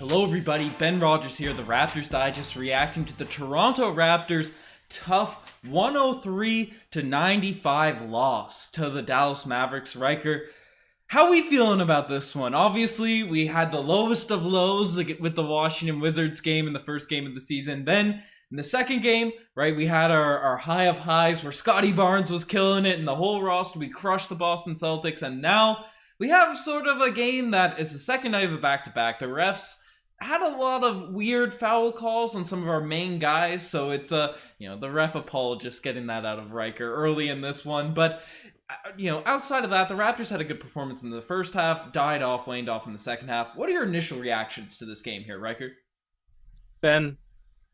Hello everybody, Ben Rogers here, the Raptors Digest, reacting to the Toronto Raptors' tough 103-95 loss to the Dallas Mavericks. Ryker, how are we feeling about this one? Obviously, we had the lowest of lows with the Washington Wizards game in the first game of the season. Then, in the second game, right, we had our high of highs where Scottie Barnes was killing it and the whole roster. We crushed the Boston Celtics, and now we have sort of a game that is the second night of a back-to-back. The refs had a lot of weird foul calls on some of our main guys, so it's the ref apologist getting that out of Ryker early in this one. But outside of that, the Raptors had a good performance in the first half, waned off in the second half. What are your initial reactions to this game here, Ryker? Ben,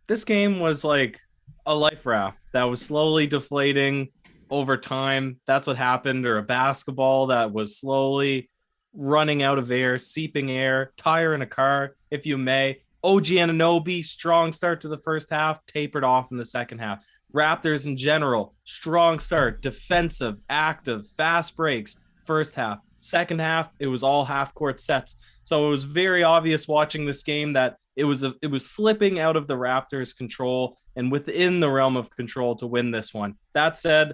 this game was like a life raft that was slowly deflating over time. That's what happened, or a basketball that was slowly running out of air, seeping air, tire in a car, if you may. OG Anunoby, strong start to the first half, tapered off in the second half. Raptors in general, strong start, defensive, active, fast breaks, first half. Second half, it was all half-court sets. So it was very obvious watching this game that it was slipping out of the Raptors' control and within the realm of control to win this one. That said,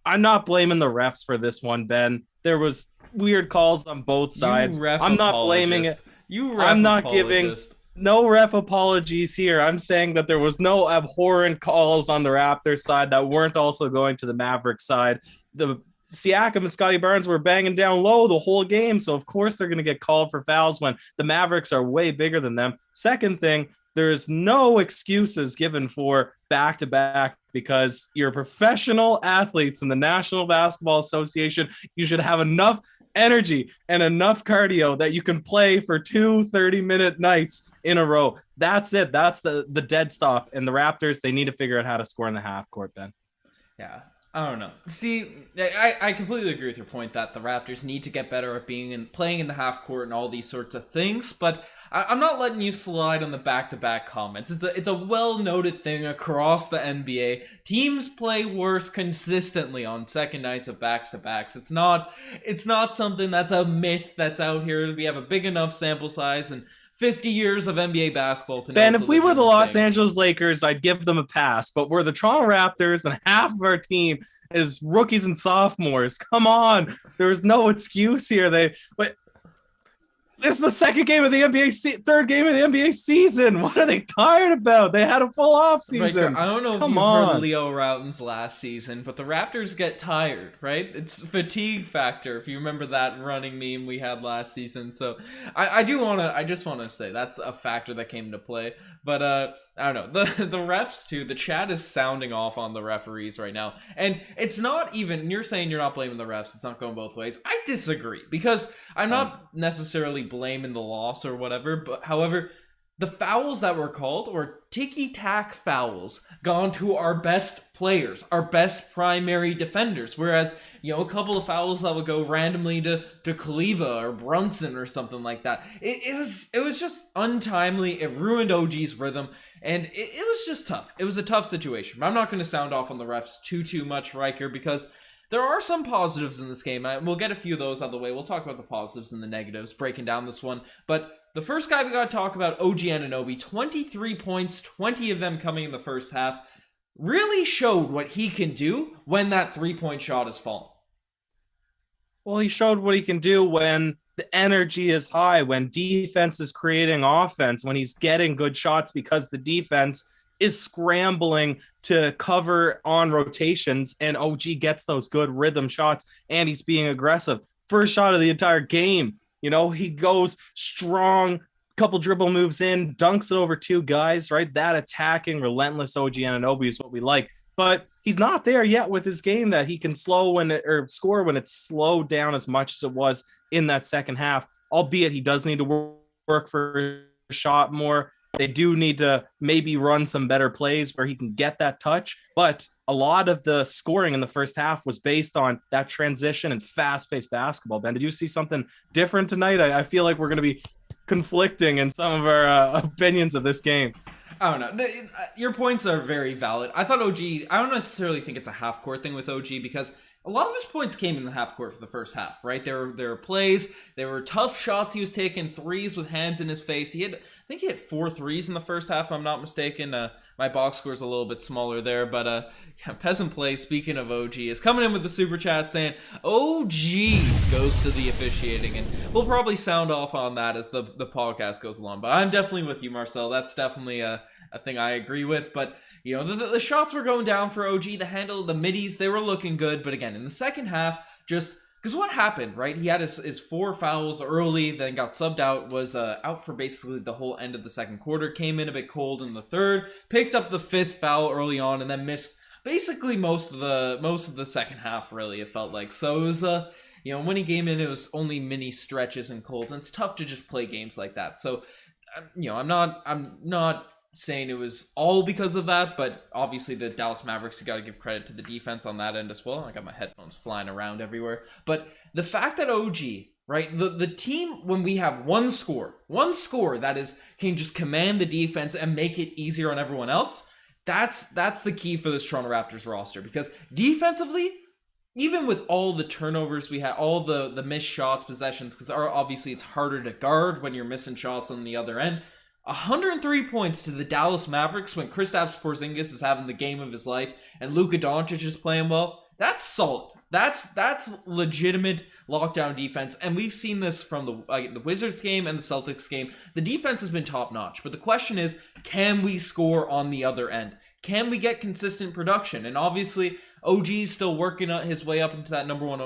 I'm not blaming the refs for this one, Ben. There was weird calls on both sides. I'm not blaming it. I'm not giving no ref apologies here. I'm saying that there was no abhorrent calls on the Raptors side that weren't also going to the Mavericks side. The Siakam and Scottie Barnes were banging down low the whole game, so of course they're going to get called for fouls when the Mavericks are way bigger than them. Second thing, there's no excuses given for back-to-back because you're professional athletes in the National Basketball Association. You should have enough energy and enough cardio that you can play for 2 30-minute nights in a row. That's it. That's the dead stop. And the Raptors, they need to figure out how to score in the half court, Ben. Yeah. I don't know. See, I completely agree with your point that the Raptors need to get better at playing in the half court and all these sorts of things, but I'm not letting you slide on the back-to-back comments. It's a well-noted thing across the NBA. Teams play worse consistently on second nights of backs-to-backs. It's not something that's a myth that's out here. We have a big enough sample size and 50 years of NBA basketball to know. Ben, if we were the Los Angeles Lakers, I'd give them a pass. But we're the Toronto Raptors, and half of our team is rookies and sophomores. Come on. There's no excuse here. This is the second game of the NBA, third game of the NBA season. What are they tired about? They had a full off season. I don't know if you've heard Leo Routen's last season, but the Raptors get tired, right? It's fatigue factor. If you remember that running meme we had last season. So I just want to say that's a factor that came into play. But I don't know. The refs too, the chat is sounding off on the referees right now. And it's not even, you're saying you're not blaming the refs. It's not going both ways. I disagree because I'm not necessarily blaming the loss or whatever, but however, the fouls that were called were ticky-tack fouls gone to our best players, our best primary defenders, whereas, a couple of fouls that would go randomly to Kaliba or Brunson or something like that. It was just untimely. It ruined OG's rhythm, and it was just tough. It was a tough situation. I'm not going to sound off on the refs too much, Ryker, because there are some positives in this game. We'll get a few of those out of the way. We'll talk about the positives and the negatives, breaking down this one. But the first guy we got to talk about, OG Anunoby, 23 points, 20 of them coming in the first half, really showed what he can do when that three-point shot is falling. Well, he showed what he can do when the energy is high, when defense is creating offense, when he's getting good shots because the defense is scrambling to cover on rotations, and OG gets those good rhythm shots, and he's being aggressive. First shot of the entire game, he goes strong, couple dribble moves in, dunks it over two guys, right? That attacking, relentless OG Anunoby is what we like. But he's not there yet with his game that he can score when it's slowed down as much as it was in that second half, albeit he does need to work for a shot more. They do need to maybe run some better plays where he can get that touch. But a lot of the scoring in the first half was based on that transition and fast-paced basketball. Ben, did you see something different tonight? I feel like we're going to be conflicting in some of our opinions of this game. I don't know. Your points are very valid. I thought OG, I don't necessarily think it's a half-court thing with OG because a lot of his points came in the half court for the first half, right? There were plays, there were tough shots he was taking, threes with hands in his face. I think he had 4 threes in the first half, if I'm not mistaken. My box score is a little bit smaller there, but Peasant Play, speaking of OG, is coming in with the super chat saying, "Oh geez," goes to the officiating, and we'll probably sound off on that as the podcast goes along. But I'm definitely with you, Marcel. That's definitely a thing I agree with. But you know, the shots were going down for OG. The handle, the middies, they were looking good. But again, in the second half, just because what happened, right? He had his 4 fouls early, then got subbed out, was out for basically the whole end of the second quarter, came in a bit cold in the third, picked up the 5th foul early on, and then missed basically most of the second half, really, it felt like. So it was you know, when he came in, it was only mini stretches and colds, and it's tough to just play games like that. So, you know, I'm not saying it was all because of that, but obviously the Dallas Mavericks, you got to give credit to the defense on that end as well. I got my headphones flying around everywhere, but the fact that OG, right, the team, when we have one score that can just command the defense and make it easier on everyone else, that's the key for this Toronto Raptors roster, because defensively, even with all the turnovers we had, all the missed shots, possessions, because obviously it's harder to guard when you're missing shots on the other end. 103 points to the Dallas Mavericks when Kristaps Porzingis is having the game of his life and Luka Doncic is playing well. That's solid. That's legitimate lockdown defense, and we've seen this from the Wizards game and the Celtics game. The defense has been top notch, but the question is, can we score on the other end? Can we get consistent production? And obviously, OG's still working his way up into that number one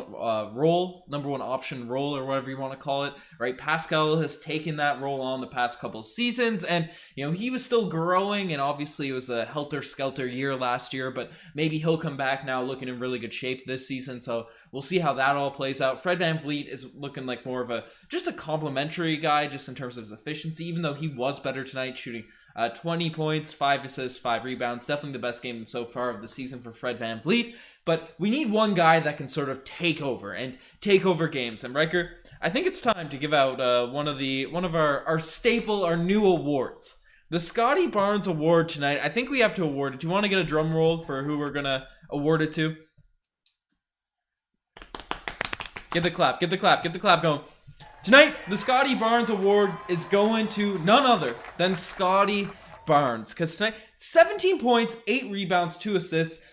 option role, or whatever you want to call it, right? Pascal has taken that role on the past couple seasons, and you know, he was still growing, and obviously it was a helter-skelter year last year, but maybe he'll come back now looking in really good shape this season, so we'll see how that all plays out. Fred VanVleet is looking like more of just a complimentary guy, just in terms of his efficiency, even though he was better tonight, shooting 20 points, 5 assists, 5 rebounds. Definitely the best game so far of the season for Fred VanVleet. But we need one guy that can sort of take over games. And Ryker, I think it's time to give out one of our staple, our new awards. The Scottie Barnes Award tonight. I think we have to award it. Do you want to get a drum roll for who we're going to award it to? Get the clap going. Tonight, the Scottie Barnes Award is going to none other than Scottie Barnes. Because tonight, 17 points, 8 rebounds, 2 assists.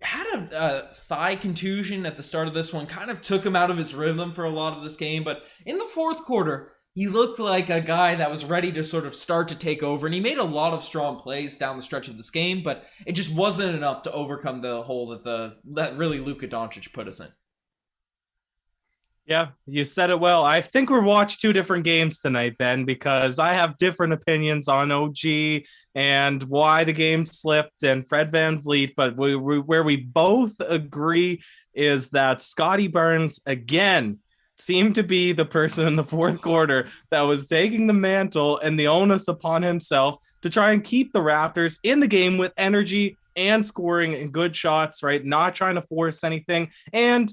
Had a thigh contusion at the start of this one. Kind of took him out of his rhythm for a lot of this game. But in the fourth quarter, he looked like a guy that was ready to sort of start to take over. And he made a lot of strong plays down the stretch of this game. But it just wasn't enough to overcome the hole that really Luka Doncic put us in. Yeah, you said it well. I think we're watched 2 different games tonight, Ben, because I have different opinions on OG and why the game slipped and Fred VanVleet, but where we both agree is that Scottie Barnes, again, seemed to be the person in the fourth quarter that was taking the mantle and the onus upon himself to try and keep the Raptors in the game with energy and scoring and good shots, right? Not trying to force anything. And,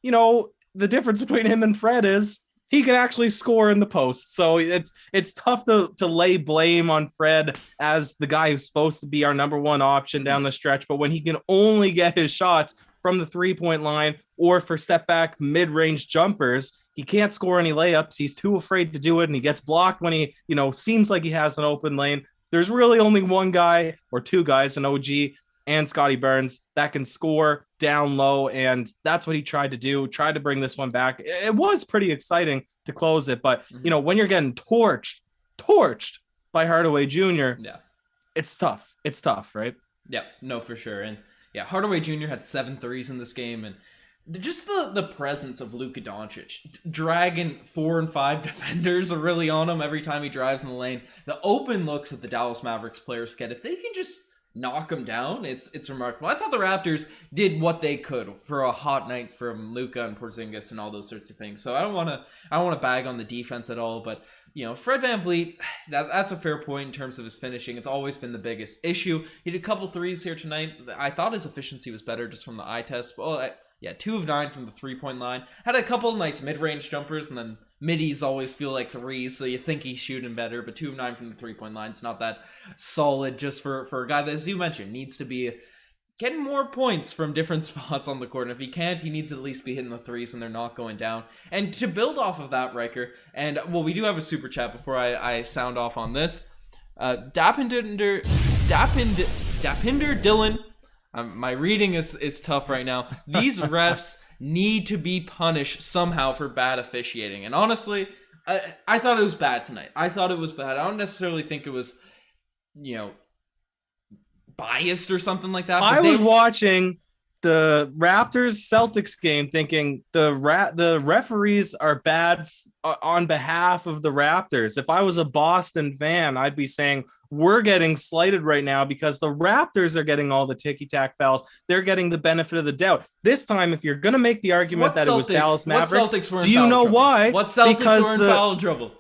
you know, the difference between him and Fred is he can actually score in the post. So it's tough to lay blame on Fred as the guy who's supposed to be our number one option down the stretch. But when he can only get his shots from the 3-point line or for step back mid-range jumpers, he can't score any layups. He's too afraid to do it. And he gets blocked when he, seems like he has an open lane. There's really only one guy or 2 guys in OG and Scottie Barnes that can score down low, and that's what he tried to do, tried to bring this one back. It was pretty exciting to close it, but, when you're getting torched by Hardaway Jr., it's tough. It's tough, right? Yeah, no, for sure. And, Hardaway Jr. had 7 threes in this game, and just the presence of Luka Doncic, dragging 4 and 5 defenders are really on him every time he drives in the lane. The open looks that the Dallas Mavericks players get, if they can just knock him down, it's remarkable. I thought the Raptors did what they could for a hot night from Luka and Porzingis and all those sorts of things. So I don't want to bag on the defense at all, but Fred VanVleet, that's a fair point in terms of his finishing. It's always been the biggest issue. He did a couple threes here tonight. I thought his efficiency was better just from the eye test. Well, 2 of 9 from the 3-point line. Had a couple nice mid-range jumpers, and then middies always feel like threes, so you think he's shooting better, but 2 of 9 from the 3-point line. It's not that solid just for a guy that, as you mentioned, needs to be getting more points from different spots on the court. And if he can't, he needs to at least be hitting the threes and they're not going down. And to build off of that, Riker, and well, we do have a super chat before I sound off on this. Dapinder Dylan. My reading is tough right now. These refs need to be punished somehow for bad officiating. And honestly, I thought it was bad tonight. I thought it was bad. I don't necessarily think it was, biased or something like that. I was watching the Raptors Celtics game thinking the referees are bad on behalf of the Raptors. If I was a Boston fan, I'd be saying we're getting slighted right now because the Raptors are getting all the ticky-tack fouls. They're getting the benefit of the doubt. This time, if you're going to make the argument it was Dallas Mavericks, do you know why? What Celtics were in foul trouble?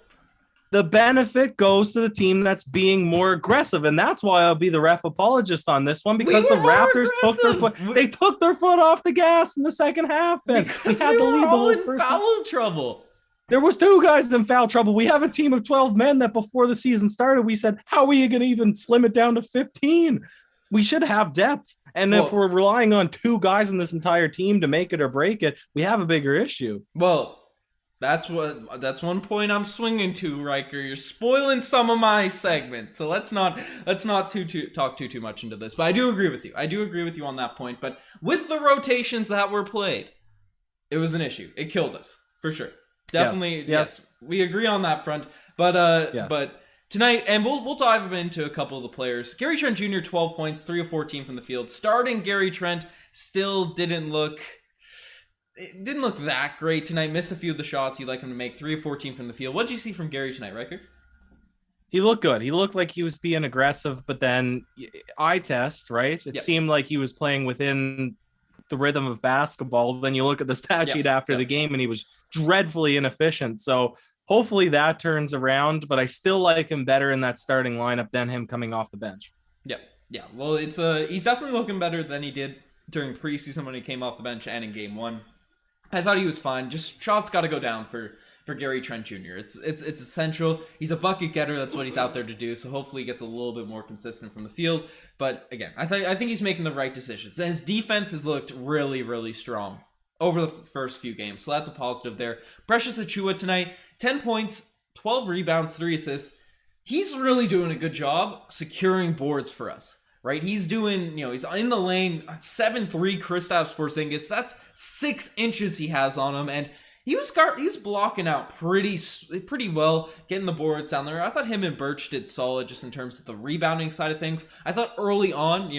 The benefit goes to the team that's being more aggressive, and that's why I'll be the ref apologist on this one, because the Raptors took their foot off the gas in the second half. Because they had to lead the whole first foul trouble. There was 2 guys in foul trouble. We have a team of 12 men that before the season started, we said, how are you going to even slim it down to 15? We should have depth. And if we're relying on 2 guys in this entire team to make it or break it, we have a bigger issue. Well, that's one point I'm swinging to, Riker. You're spoiling some of my segment, so let's not talk too much into this. But I do agree with you. I do agree with you on that point. But with the rotations that were played, it was an issue. It killed us for sure. Definitely, yes. We agree on that front. But but tonight, and we'll dive into a couple of the players. Gary Trent Jr. 12 points, 3 of 14 from the field. Starting Gary Trent still didn't look that great tonight. Missed a few of the shots you'd like him to make. 3 of 14 from the field. What did you see from Gary tonight, Riker? He looked good. He looked like he was being aggressive, but then eye test, right? It seemed like he was playing within the rhythm of basketball. Then you look at the stat sheet after the game and he was dreadfully inefficient. So hopefully that turns around, but I still like him better in that starting lineup than him coming off the bench. Yeah. Well, he's definitely looking better than he did during preseason when he came off the bench and in game 1. I thought he was fine. Just shots got to go down for Gary Trent Jr. It's essential. He's a bucket getter. That's what he's out there to do. So hopefully he gets a little bit more consistent from the field. But again, I think he's making the right decisions. And his defense has looked really, really strong over the first few games. So that's a positive there. Precious Achiuwa tonight, 10 points, 12 rebounds, 3 assists. He's really doing a good job securing boards for us. Right, he's doing, he's in the lane, 7-3 Kristaps Porzingis. That's 6 inches he has on him, and he was blocking out pretty well, getting the boards down there. I thought him and Birch did solid just in terms of the rebounding side of things. I thought early on,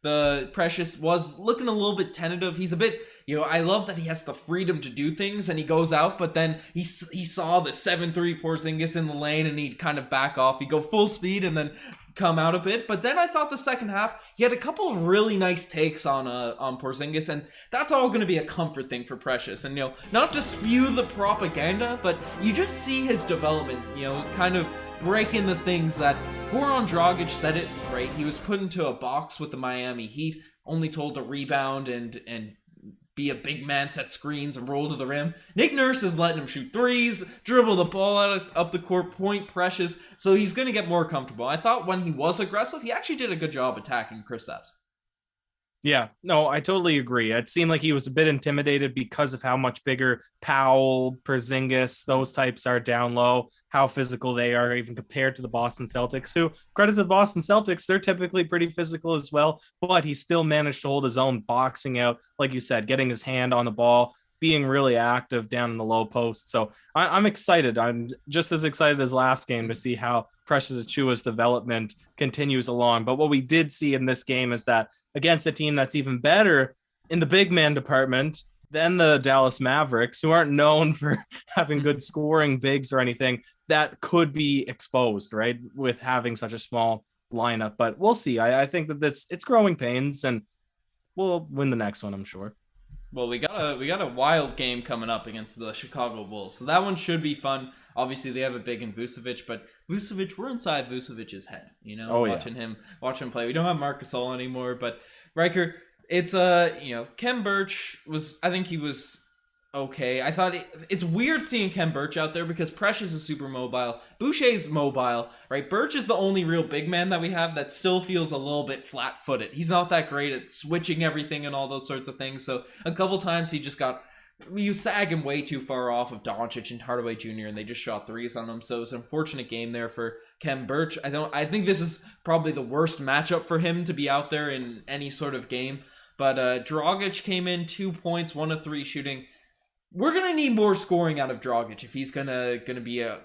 the Precious was looking a little bit tentative. He's a bit, I love that he has the freedom to do things and he goes out, but then he saw the 7-3 Porzingis in the lane and he'd kind of back off. He'd go full speed and then come out a bit. But then I thought the second half, he had a couple of really nice takes on Porzingis, and that's all going to be a comfort thing for Precious. And, not to spew the propaganda, but you just see his development, kind of breaking the things that Goran Dragic said it, right? He was put into a box with the Miami Heat, only told to rebound and be a big man, set screens, and roll to the rim. Nick Nurse is letting him shoot threes, dribble the ball up the court, point Precious, so he's going to get more comfortable. I thought when he was aggressive, he actually did a good job attacking Kristaps. Yeah, no, I totally agree. It seemed like he was a bit intimidated because of how much bigger Powell, Porzingis, those types are down low, how physical they are, even compared to the Boston Celtics, who, credit to the Boston Celtics, they're typically pretty physical as well, but he still managed to hold his own, boxing out, like you said, getting his hand on the ball, being really active down in the low post. So I'm excited. I'm just as excited as last game to see how Precious Achiuwa's development continues along. But what we did see in this game is that against a team that's even better in the big man department than the Dallas Mavericks, who aren't known for having good scoring bigs or anything, that could be exposed, right, with having such a small lineup. But we'll see. I think that it's growing pains, and we'll win the next one, I'm sure. Well, we got a wild game coming up against the Chicago Bulls, so that one should be fun. Obviously, they have a big in Vucevic, but Vucevic, we're inside Vucevic's head, watching him play. We don't have Marc Gasol anymore, but Riker, it's Kem Birch I think he was okay. I thought it's weird seeing Kem Birch out there because Precious is super mobile. Boucher's mobile, right? Birch is the only real big man that we have that still feels a little bit flat-footed. He's not that great at switching everything and all those sorts of things. So a couple times he just got... You sag him way too far off of Doncic and Hardaway Jr. and they just shot threes on him. So it's an unfortunate game there for Kem Birch. I think this is probably the worst matchup for him to be out there in any sort of game. But Dragic came in 2 points, 1 of 3 shooting. We're gonna need more scoring out of Dragic if he's gonna be a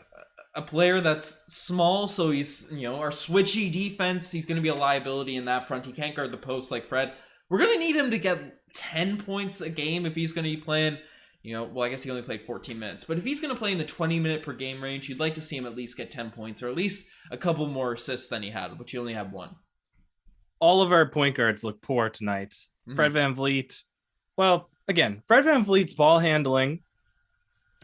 player that's small. So he's our switchy defense. He's gonna be a liability in that front. He can't guard the post like Fred. We're gonna need him to get 10 points a game if he's going to be playing, I guess he only played 14 minutes. But if he's going to play in the 20-minute per game range, you'd like to see him at least get 10 points or at least a couple more assists than he had, which he only had 1. All of our point guards look poor tonight. Fred VanVleet. Well, again, Fred VanVleet's ball handling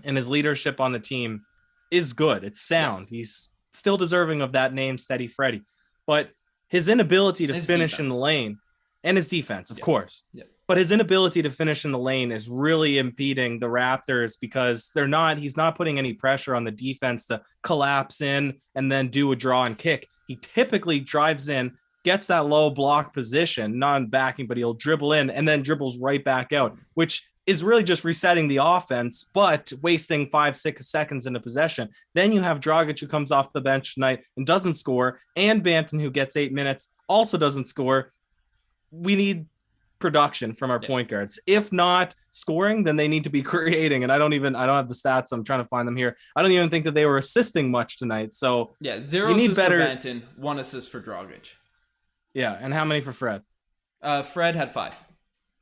and his leadership on the team is good. It's sound. He's still deserving of that name, Steady Freddy. But his inability to finish in the lane and his defense, of course. Yeah. But his inability to finish in the lane is really impeding the Raptors because he's not putting any pressure on the defense to collapse in and then do a draw and kick. He typically drives in, gets that low block position, not backing, but he'll dribble in and then dribbles right back out, which is really just resetting the offense, but wasting 5-6 seconds in a possession. Then you have Dragic who comes off the bench tonight and doesn't score, and Banton who gets 8 minutes also doesn't score. We need production from our point guards. If not scoring, then they need to be creating. And I don't have the stats. I'm trying to find them here. I don't even think that they were assisting much tonight. So 0 assists for Banton, 1 assist for Dragic. Yeah, and how many for Fred? Fred had 5.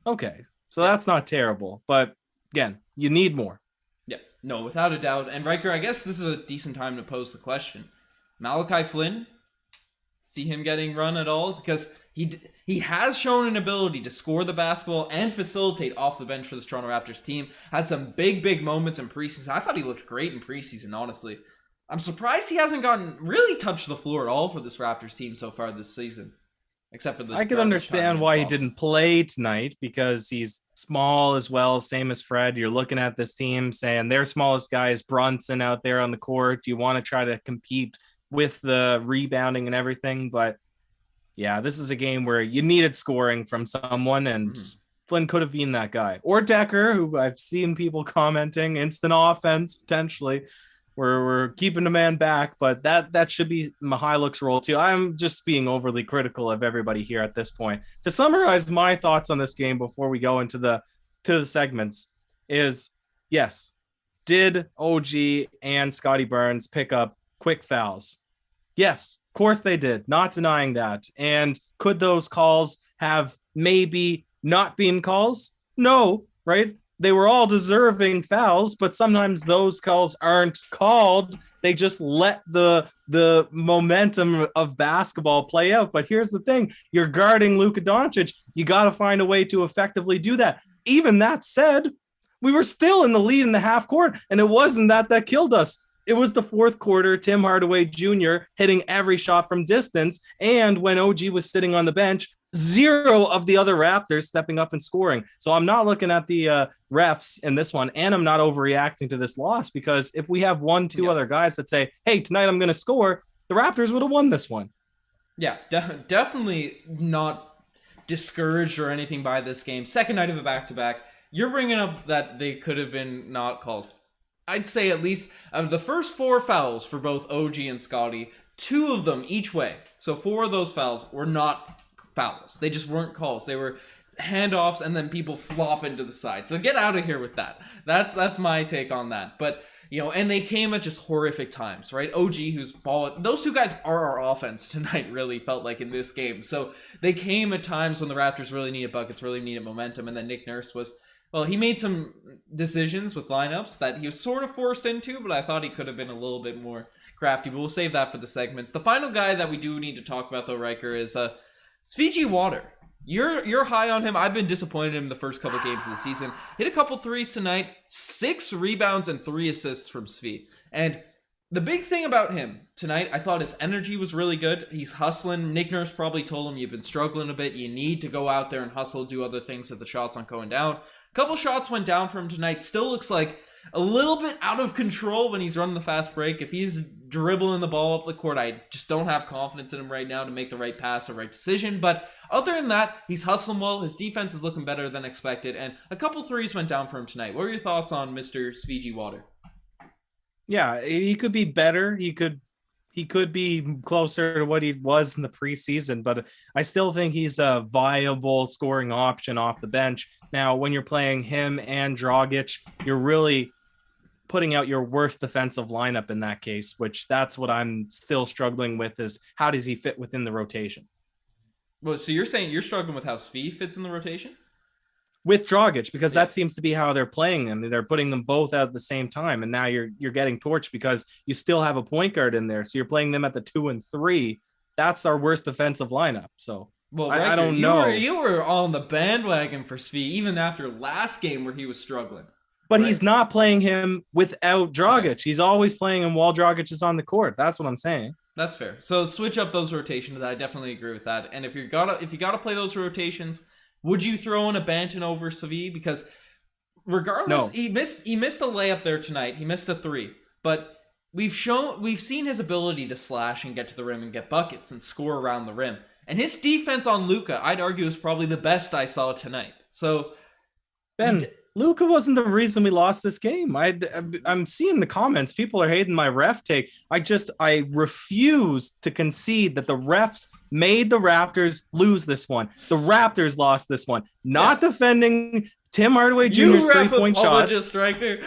Okay, so that's not terrible. But again, you need more. Yeah, no, without a doubt. And Riker, I guess this is a decent time to pose the question. Malachi Flynn, see him getting run at all? Because he has shown an ability to score the basketball and facilitate off the bench for this Toronto Raptors team. Had some big moments in preseason. I thought he looked great in preseason, honestly. I'm surprised he hasn't really touched the floor at all for this Raptors team so far this season. Except for the... I could understand why he didn't play tonight because he's small as well, same as Fred. You're looking at this team saying their smallest guy is Brunson out there on the court. Do you want to try to compete with the rebounding and everything? But yeah, this is a game where you needed scoring from someone, and Flynn could have been that guy. Or Decker, who I've seen people commenting, instant offense, potentially. We're keeping the man back, but that should be Mykhailiuk's role too. I'm just being overly critical of everybody here at this point. To summarize my thoughts on this game before we go into the segments is, yes, did OG and Scottie Barnes pick up quick fouls? Yes, of course they did. Not denying that. And could those calls have maybe not been calls? No, right? They were all deserving fouls, but sometimes those calls aren't called. They just let the momentum of basketball play out. But here's the thing. You're guarding Luka Doncic. You got to find a way to effectively do that. Even that said, we were still in the lead in the half court, and it wasn't that killed us. It was the fourth quarter, Tim Hardaway Jr. hitting every shot from distance, and when OG was sitting on the bench, 0 of the other Raptors stepping up and scoring. So I'm not looking at the refs in this one, and I'm not overreacting to this loss, because if we have 1-2 other guys that say, hey, tonight I'm going to score, the Raptors would have won this one. Yeah, definitely not discouraged or anything by this game. Second night of a back-to-back. You're bringing up that they could have been not calls. I'd say at least out of the first 4 fouls for both OG and Scottie, 2 of them each way. So 4 of those fouls were not fouls. They just weren't calls. They were handoffs and then people flop into the side. So get out of here with that. That's my take on that. But, and they came at just horrific times, right? OG, who's balling. Those 2 guys are our offense tonight, really felt like in this game. So they came at times when the Raptors really needed buckets, really needed momentum. And then Nick Nurse he made some decisions with lineups that he was sort of forced into, but I thought he could have been a little bit more crafty. But we'll save that for the segments. The final guy that we do need to talk about, though, Riker, is Svi Mykhailiuk. You're high on him. I've been disappointed in him the first couple games of the season. Hit a couple threes tonight, 6 rebounds and 3 assists from Svi. And The big thing about him tonight, I thought his energy was really good. He's hustling. Nick Nurse probably told him, you've been struggling a bit. You need to go out there and hustle, do other things as the shots aren't going down. A couple shots went down for him tonight. Still looks like a little bit out of control when he's running the fast break. If he's dribbling the ball up the court, I just don't have confidence in him right now to make the right pass or right decision. But other than that, he's hustling well. His defense is looking better than expected. And a couple threes went down for him tonight. What are your thoughts on Mr. Svi Water? Yeah, he could be better. He could be closer to what he was in the preseason, but I still think he's a viable scoring option off the bench. Now, when you're playing him and Dragic, you're really putting out your worst defensive lineup in that case, which that's what I'm still struggling with, is how does he fit within the rotation? Well, so you're saying you're struggling with how Svi fits in the rotation? With Dragic, because that seems to be how they're playing them. They're putting them both out at the same time, and now you're getting torched because you still have a point guard in there. So you're playing them at the 2 and 3. That's our worst defensive lineup. So well, I don't know. You were on the bandwagon for Svi even after last game where he was struggling. But he's not playing him without Dragic. Right. He's always playing him while Dragic is on the court. That's what I'm saying. That's fair. So switch up those rotations. I definitely agree with that. And if you gotta play those rotations, would you throw in a Banton over Svi? Because regardless, he missed a layup there tonight. He missed a 3. But we've seen his ability to slash and get to the rim and get buckets and score around the rim. And his defense on Luka, I'd argue, is probably the best I saw tonight. So Ben, Luka wasn't the reason we lost this game. I'm seeing the comments. People are hating my ref take. I refuse to concede that the refs made the Raptors lose this one. The Raptors lost this one. Not defending Tim Hardaway Jr.'s 3-point shots. Riker.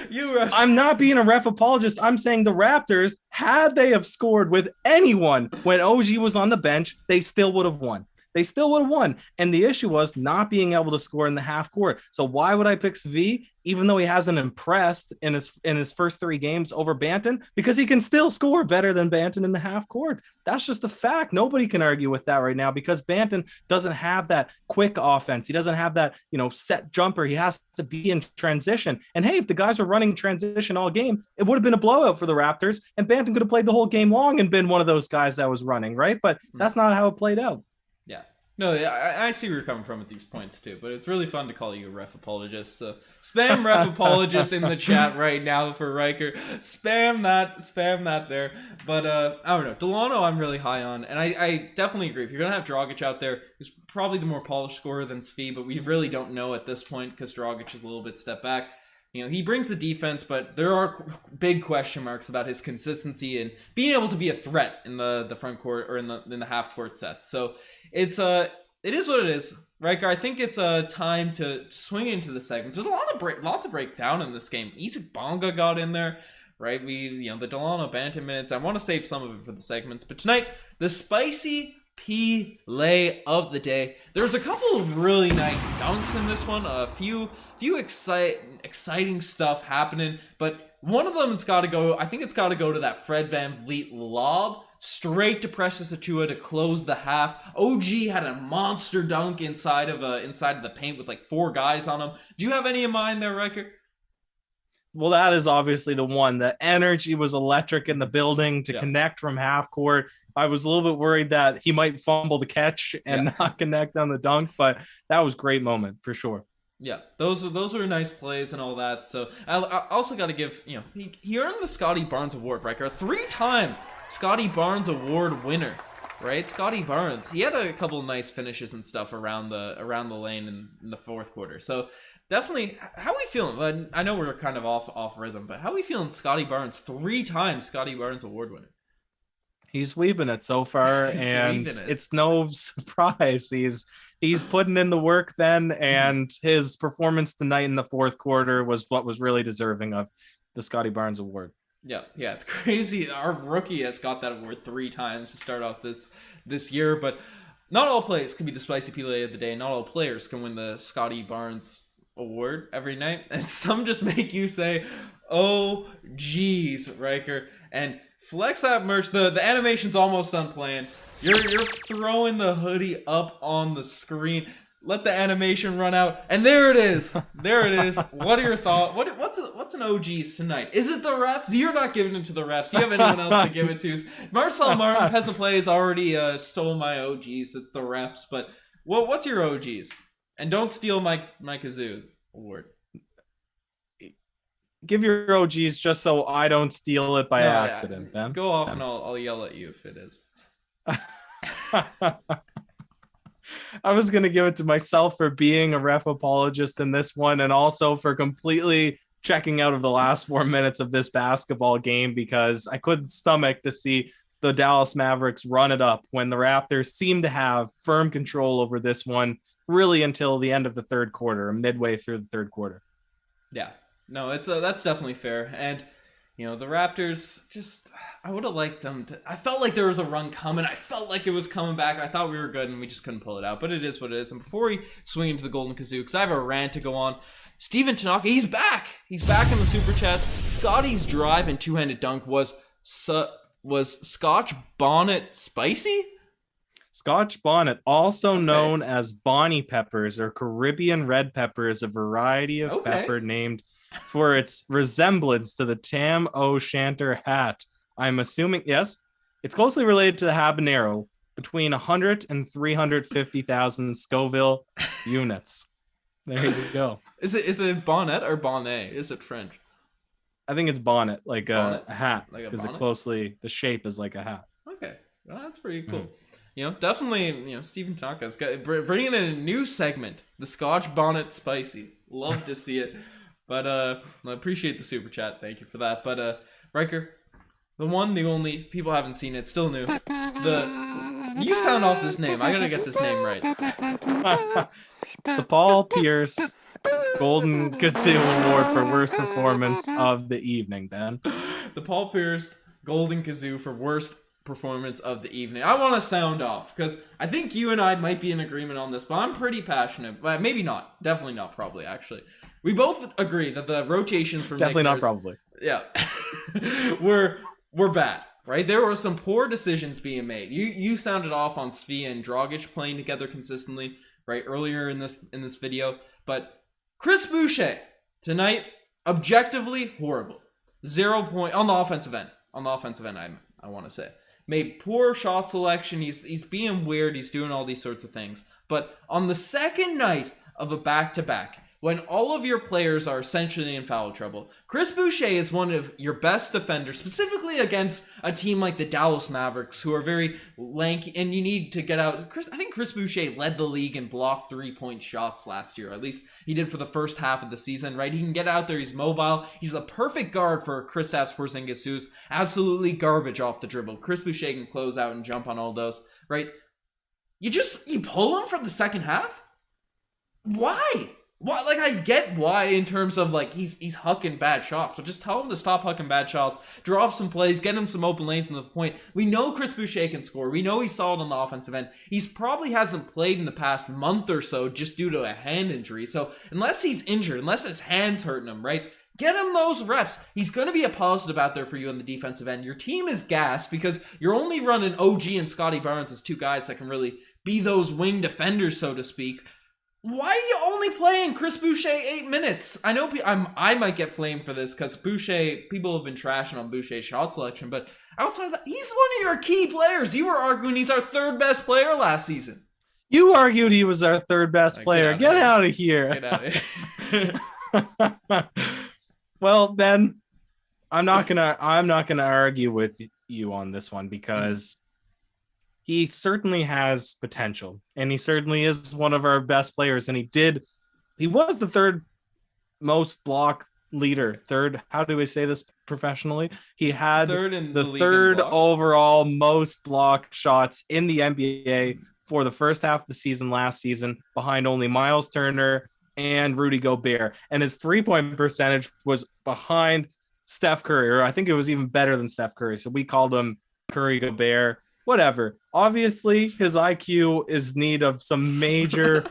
I'm not being a ref apologist. I'm saying the Raptors, had they have scored with anyone when OG was on the bench, they still would have won. They still would have won. And the issue was not being able to score in the half court. So why would I pick Svi, even though he hasn't impressed in his first 3 games over Banton? Because he can still score better than Banton in the half court. That's just a fact. Nobody can argue with that right now, because Banton doesn't have that quick offense. He doesn't have that, set jumper. He has to be in transition. And hey, if the guys were running transition all game, it would have been a blowout for the Raptors, and Banton could have played the whole game long and been one of those guys that was running, right? But that's not how it played out. Yeah. No, I see where you're coming from with these points too, but it's really fun to call you a ref apologist. So spam ref apologist in the chat right now for Ryker. Spam that there. But I don't know. Delano I'm really high on, and I definitely agree. If you're gonna have Dragic out there, he's probably the more polished scorer than Svi, but we really don't know at this point because Dragic is a little bit step back. He brings the defense, but there are big question marks about his consistency and being able to be a threat in the front court or in the half court sets. So it is what it is, Riker. I think it's a time to swing into the segments. There's a lot to break down in this game. Isak Bonga got in there, right? The Delano Banton minutes. I want to save some of it for the segments, but tonight the spicy play of the day. There's a couple of really nice dunks in this one. A few exciting stuff happening, but one of them, I think it's got to go to that Fred VanVleet lob straight to Precious Achiuwa to close the half. OG had a monster dunk inside of the paint with like 4 guys on him. Do you have any in mind there, Riker? Well, that is obviously the one. The energy was electric in the building to connect from half court. I was a little bit worried that he might fumble the catch and not connect on the dunk, but that was a great moment for sure. Yeah, those were nice plays and all that. So I also got to give, he earned the Scottie Barnes Award, right? A 3-time Scottie Barnes Award winner, right? Scottie Barnes, he had a couple of nice finishes and stuff around the lane in the fourth quarter. So definitely, how are we feeling? I know we're kind of off rhythm, but how are we feeling? Scottie Barnes, 3-time Scottie Barnes Award winner. He's weaving it so far, and it's no surprise. He's putting in the work then, and his performance tonight in the fourth quarter was what was really deserving of the Scottie Barnes Award. Yeah, it's crazy. Our rookie has got that award 3 times to start off this year, but not all plays can be the spicy play of the day. Not all players can win the Scottie Barnes Award every night, and some just make you say, "Oh, geez, Riker," and flex that merch. The animation's almost done playing. You're throwing the hoodie up on the screen. Let the animation run out, and there it is. There it is. What are your thoughts? What's an OG's tonight? Is it the refs? You're not giving it to the refs. You have anyone else to give it to? Marcel Martin, Peasant Play has already stole my OGs. It's the refs. But what's your OGs? And don't steal my Kazoo award. Give your OGs just so I don't steal it by accident, Ben. Go off and I'll yell at you if it is. I was going to give it to myself for being a ref apologist in this one, and also for completely checking out of the last 4 minutes of this basketball game, because I couldn't stomach to see the Dallas Mavericks run it up when the Raptors seemed to have firm control over this one really until the end of the third quarter, midway through the third quarter. Yeah, no, that's definitely fair. And the Raptors, I would have liked them to. I felt like there was a run coming. I felt like it was coming back. I thought we were good, and we just couldn't pull it out. But it is what it is. And before we swing into the Golden Kazoo, because I have a rant to go on, Steven Tanaka, he's back. He's back in the Super Chats. Scottie's drive and two-handed dunk was Scotch Bonnet spicy? Scotch Bonnet, also known as Bonnie peppers or Caribbean red pepper, is a variety of pepper named for its resemblance to the Tam O'Shanter hat. I'm assuming, yes, it's closely related to the habanero, between 100 and 350,000 Scoville units. There you go. Is it bonnet or bonnet? Is it French? I think it's bonnet, like bonnet? A hat, because the shape is like a hat. Okay, well, that's pretty cool. Definitely, Steven Tanaka's bringing in a new segment, the Scotch Bonnet Spicy. Love to see it. But I appreciate the super chat. Thank you for that. But Ryker, the one, the only, if people haven't seen it, still new. You sound off this name. I gotta get this name right. The Paul Pierce Golden Kazoo Award for worst performance of the evening, Ben. The Paul Pierce Golden Kazoo for worst performance of the evening. I want to sound off because I think you and I might be in agreement on this, but I'm pretty passionate. But maybe not. Definitely not. Probably actually. We both agree that the rotations for definitely not probably. Yeah, were bad. Right, there were some poor decisions being made. You sounded off on Svi and Dragic playing together consistently, right, earlier in this video. But Chris Boucher tonight, objectively horrible. 0 point on the offensive end. On the offensive end, I want to say, made poor shot selection. He's being weird. He's doing all these sorts of things. But on the second night of a back-to-back, when all of your players are essentially in foul trouble, Chris Boucher is one of your best defenders, specifically against a team like the Dallas Mavericks, who are very lanky, and you need to get out. I think Chris Boucher led the league in blocked three-point shots last year. At least he did for the first half of the season, right? He can get out there. He's mobile. He's the perfect guard for Kristaps Porzingis, who's absolutely garbage off the dribble. Chris Boucher can close out and jump on all those, right? You pull him from the second half? Why? Why? Like, I get why in terms of, like, he's hucking bad shots, but just tell him to stop hucking bad shots, draw up some plays, get him some open lanes in the point. We know Chris Boucher can score. We know he's solid on the offensive end. He's probably hasn't played in the past month or so just due to a hand injury. So unless he's injured, unless his hand's hurting him, right? Get him those reps. He's going to be a positive out there for you on the defensive end. Your team is gassed because you're only running OG and Scottie Barnes as two guys that can really be those wing defenders, so to speak. Why are you only playing Chris Boucher 8 minutes? I know I might get flamed for this because Boucher, people have been trashing on Boucher's shot selection, but outside of that, he's one of your key players. You were arguing he's our third best player last season. You argued he was our third best player. Get out of here. Get out of here. Well, Ben, I'm not gonna argue with you on this one because he certainly has potential, and he certainly is one of our best players. And he was the third most block leader. How do we say this professionally? He had the third overall most block shots in the NBA for the first half of the season last season, behind only Miles Turner and Rudy Gobert. And his 3-point percentage was behind Steph Curry, or I think it was even better than Steph Curry. So we called him Curry Gobert. Whatever. Obviously, his IQ is in need of some major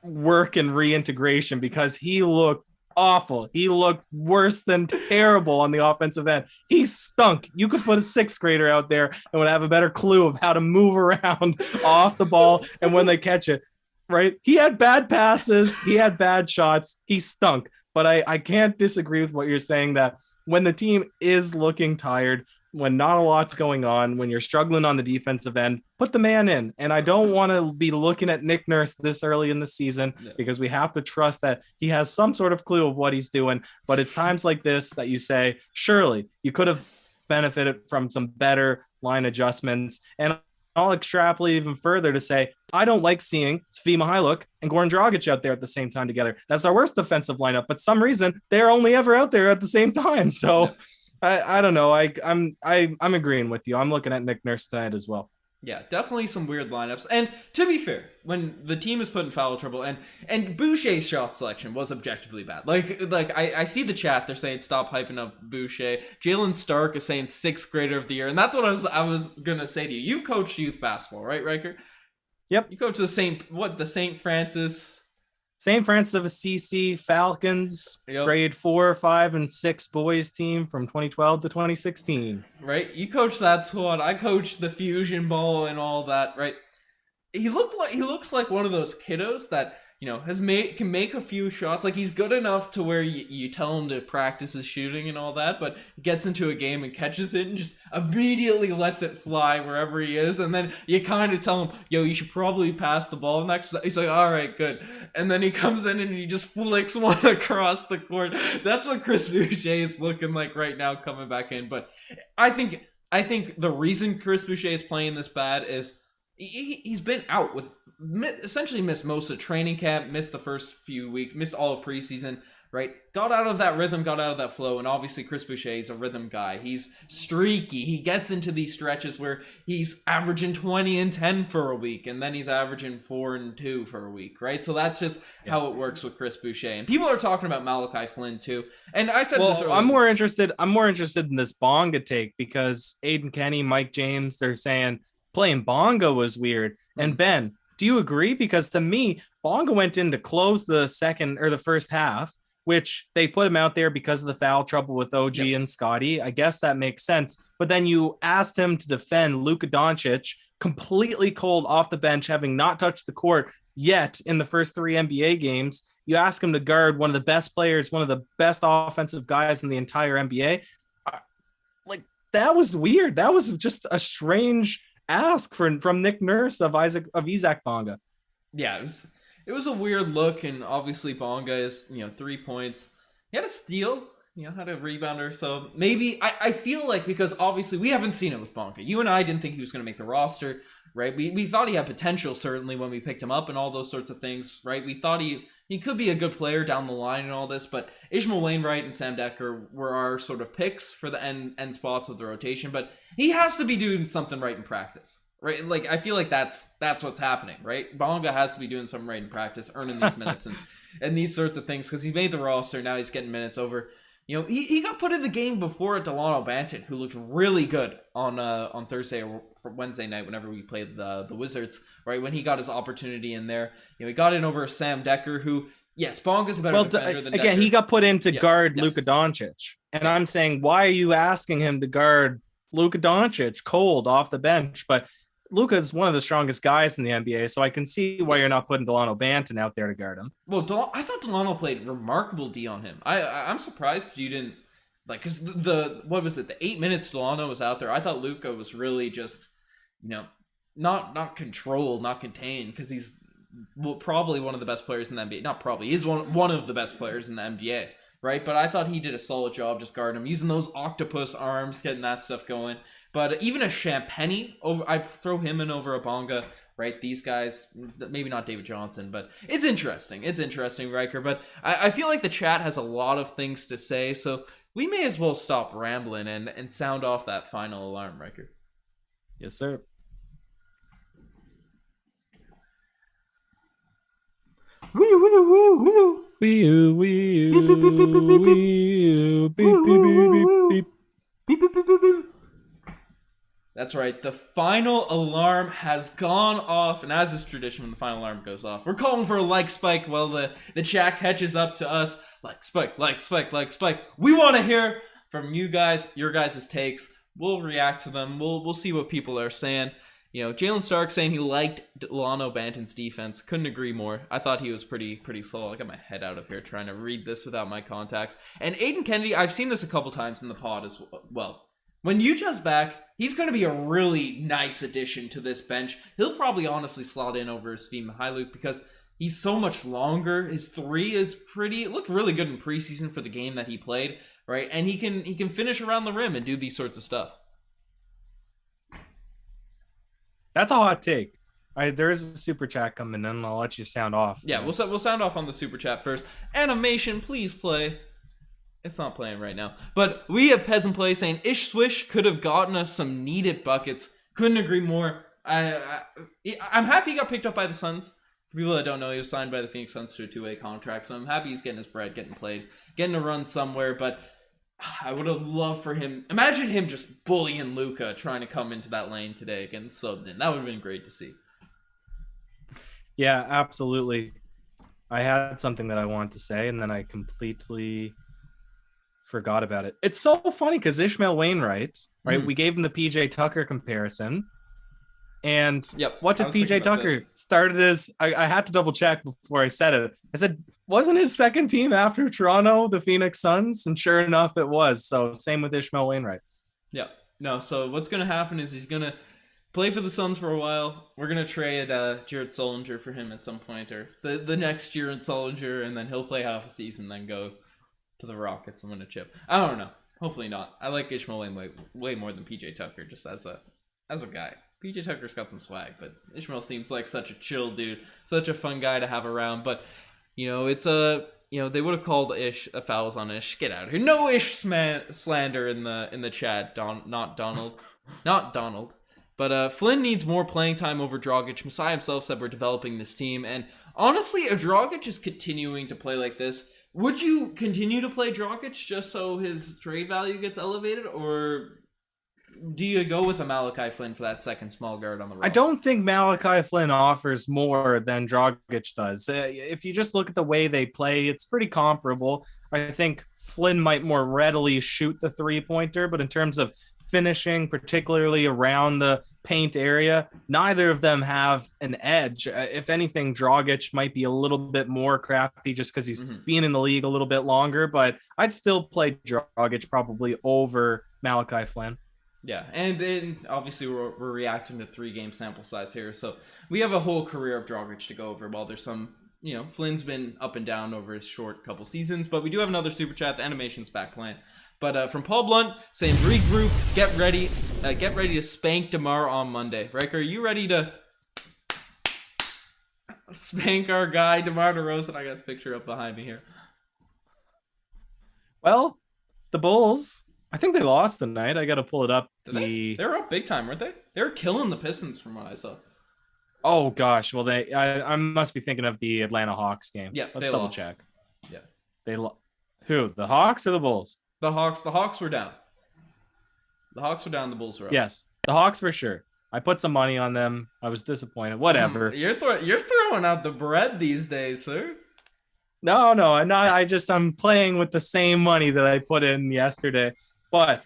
work and reintegration because he looked awful. He looked worse than terrible on the offensive end. He stunk. You could put a sixth grader out there and would have a better clue of how to move around off the ball and when they catch it. right? He had bad passes, he had bad shots, he stunk. But I can't disagree with what you're saying that when the team is looking tired, when not a lot's going on, when you're struggling on the defensive end, put the man in. And I don't want to be looking at Nick Nurse this early in the season because we have to trust that he has some sort of clue of what he's doing. But it's times like this that you say, surely you could have benefited from some better line adjustments. And I'll extrapolate even further to say, I don't like seeing Svi Mykhailiuk and Goran Dragic out there at the same time together. That's our worst defensive lineup, but some reason they're only ever out there at the same time. So I don't know. I'm agreeing with you. I'm looking at Nick Nurse tonight as well. Yeah, definitely some weird lineups. And to be fair, when the team is put in foul trouble, and Boucher's shot selection was objectively bad. Like I see the chat, they're saying stop hyping up Boucher. Jalen Stark is saying 6th grader of the year, and that's what I was gonna say to you. You've coached youth basketball, right, Riker? Yep. You coach the St. Francis of Assisi Falcons, grade 4, 5, and 6 boys team from 2012 to 2016. Right? You coach that squad. I coached the fusion ball and all that, right? He looks like one of those kiddos that, you know, can make a few shots. Like, he's good enough to where you tell him to practice his shooting and all that, but gets into a game and catches it and just immediately lets it fly wherever he is. And then you kind of tell him, yo, you should probably pass the ball next. He's like, all right, good. And then he comes in and he just flicks one across the court. That's what Chris Boucher is looking like right now coming back in. But I think the reason Chris Boucher is playing this bad is he's been out with essentially missed most of training camp, missed the first few weeks, missed all of preseason, right? Got out of that rhythm, got out of that flow, and obviously Chris Boucher is a rhythm guy. He's streaky. He gets into these stretches where he's averaging 20 and 10 for a week, and then he's averaging 4 and 2 for a week, right? So that's just how it works with Chris Boucher. And people are talking about Malachi Flynn too. And I said this earlier. I'm more interested in this Bonga take because Aiden Kenny, Mike James, they're saying playing Bonga was weird. And Ben, do you agree? Because to me, Bonga went in to close the second or the first half, which they put him out there because of the foul trouble with OG and Scottie. I guess that makes sense. But then you asked him to defend Luka Doncic, completely cold off the bench, having not touched the court yet in the first 3 NBA games. You ask him to guard one of the best players, one of the best offensive guys in the entire NBA. Like, that was weird. That was just a strange ask from Nick Nurse of Isaac Bonga. Yeah, it was a weird look, and obviously Bonga is, 3 points. He had a steal, had a rebounder, so maybe I feel like, because obviously we haven't seen it with Bonga. You and I didn't think he was going to make the roster, right? We thought he had potential, certainly, when we picked him up and all those sorts of things, right? We thought he could be a good player down the line and all this, but Ishmael Wainright and Sam Dekker were our sort of picks for the end spots of the rotation, but he has to be doing something right in practice, right? Like, I feel like that's what's happening, right? Bonga has to be doing something right in practice, earning these minutes and these sorts of things, because he made the roster, now he's getting minutes over. He got put in the game before Delano Banton, who looked really good on Thursday or Wednesday night whenever we played the Wizards, right? When he got his opportunity in there. He got in over Sam Dekker, who, yes, Bonga's a better defender than Dekker. Again, he got put in to guard Luka Doncic. And I'm saying, why are you asking him to guard Luka Doncic cold off the bench? But Luka's one of the strongest guys in the NBA, so I can see why you're not putting Delano Banton out there to guard him. Well, I thought Delano played remarkable D on him. I'm surprised you didn't, like, because the 8 minutes Delano was out there, I thought Luka was really just, not controlled, not contained, because he's probably one of the best players in the NBA. Not probably, he's one of the best players in the NBA, right? But I thought he did a solid job just guarding him, using those octopus arms, getting that stuff going. But even a Champagny, I'd throw him in over a Bonga, right? These guys, maybe not David Johnson, but it's interesting. It's interesting, Riker. But I feel like the chat has a lot of things to say, so we may as well stop rambling and sound off that final alarm, Riker. Yes, sir. Woo, woo, woo, woo. Wee, wee, beep, beep, beep, beep, beep, beep, beep, beep, beep, beep, beep, beep, beep. That's right. The final alarm has gone off, and as is tradition, when the final alarm goes off, we're calling for a like spike while the chat catches up to us. Like spike, like spike, like spike. We want to hear from you guys, your guys' takes. We'll react to them. We'll see what people are saying. Jalen Stark saying he liked Delano Banton's defense. Couldn't agree more. I thought he was pretty solid. I got my head out of here trying to read this without my contacts. And Aiden Kennedy, I've seen this a couple times in the pod as well. When Utah's back, he's going to be a really nice addition to this bench. He'll probably honestly slot in over Svi Mykhailiuk because he's so much longer. His three is it looked really good in preseason for the game that he played, right? And he can finish around the rim and do these sorts of stuff. That's a hot take. There is a super chat coming in. I'll let you sound off. Yeah, we'll sound off on the super chat first. Animation, please play. It's not playing right now. But we have Peasant Play saying, Ish Swish could have gotten us some needed buckets. Couldn't agree more. I'm happy he got picked up by the Suns. For people that don't know, he was signed by the Phoenix Suns to a two-way contract. So I'm happy he's getting his bread, getting played, getting a run somewhere. But I would have loved for him. Imagine him just bullying Luka trying to come into that lane today against Subden. That would have been great to see. Yeah, absolutely. I had something that I wanted to say, and then I completely forgot about it. It's so funny because Ishmael Wainright, right? We gave him the PJ Tucker comparison. And what did PJ Tucker started as? I had to double check before I said it. I said, wasn't his second team after Toronto the Phoenix Suns? And sure enough, it was. So same with Ishmael Wainright. Yeah. No, so what's going to happen is he's going to play for the Suns for a while. We're going to trade Jarrett Solinger for him at some point, or the next Jarrett Solinger, and then he'll play half a season, then go to the Rockets and win a chip. I don't know. Hopefully not. I like Ishmael Wainright way more than PJ Tucker, just as a guy. PJ Tucker's got some swag, but Ishmael seems like such a chill dude, such a fun guy to have around. But, it's they would have called Ish fouls on Ish. Get out of here. No Ish slander in the chat. Not Donald. But Flynn needs more playing time over Dragic. Messiah himself said we're developing this team. And honestly, if Dragic is continuing to play like this, would you continue to play Dragic just so his trade value gets elevated? Or do you go with a Malachi Flynn for that second small guard on the roster? I don't think Malachi Flynn offers more than Dragic does. If you just look at the way they play, it's pretty comparable. I think Flynn might more readily shoot the three-pointer, but in terms of finishing, particularly around the paint area, neither of them have an edge. If anything, Dragic might be a little bit more crafty just because he's been in the league a little bit longer, but I'd still play Dragic probably over Malachi Flynn. Yeah, and obviously we're reacting to 3-game sample size here, so we have a whole career of Dragic to go over. While there's some, Flynn's been up and down over his short couple seasons, but we do have another super chat. The animation's back playing. But from Paul Blunt saying, regroup, get ready to spank DeMar on Monday. Riker, are you ready to spank our guy DeMar DeRozan? I got his picture up behind me here. Well, the Bulls, I think they lost tonight. I got to pull it up. They were up big time, weren't they? They were killing the Pistons from what I saw. Oh gosh, well I must be thinking of the Atlanta Hawks game. Yeah, let's double check. Yeah, who? The Hawks or the Bulls? The Hawks were down. The Hawks were down. The Bulls were up. Yes, the Hawks for sure. I put some money on them. I was disappointed. Whatever. You're throwing out the bread these days, sir. No, I'm not. I'm playing with the same money that I put in yesterday. But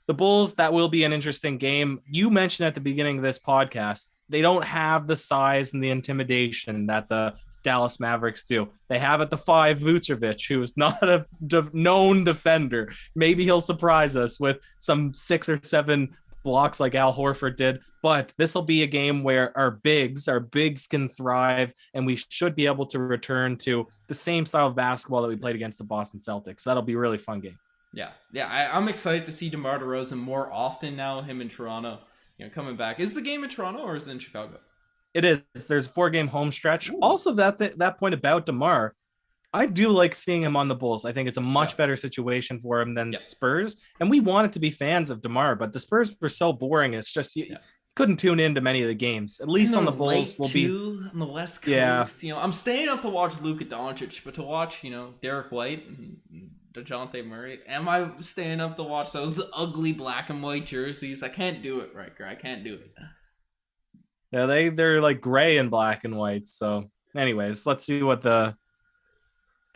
the Bulls, that will be an interesting game. You mentioned at the beginning of this podcast, they don't have the size and the intimidation that the Dallas Mavericks do. They have at the 5 Vucevic, who's not a known defender. Maybe he'll surprise us with some 6 or 7 blocks like Al Horford did. But this will be a game where our bigs can thrive, and we should be able to return to the same style of basketball that we played against the Boston Celtics. That'll be a really fun game. Yeah. I'm excited to see DeMar DeRozan more often now. Him in Toronto, coming back. Is the game in Toronto or is it in Chicago? It is. There's a 4-game home stretch. Ooh. Also, that point about DeMar, I do like seeing him on the Bulls. I think it's a much better situation for him than the Spurs. And we wanted to be fans of DeMar, but the Spurs were so boring. It's just you couldn't tune into many of the games. At least on the Bulls, will be on the West Coast. Yeah. I'm staying up to watch Luka Doncic, but to watch Derek White and DeJounte Murray, am I staying up to watch those ugly black and white jerseys? I can't do it, Riker. I can't do it. Yeah, they're like gray and black and white. So, anyways, let's see what the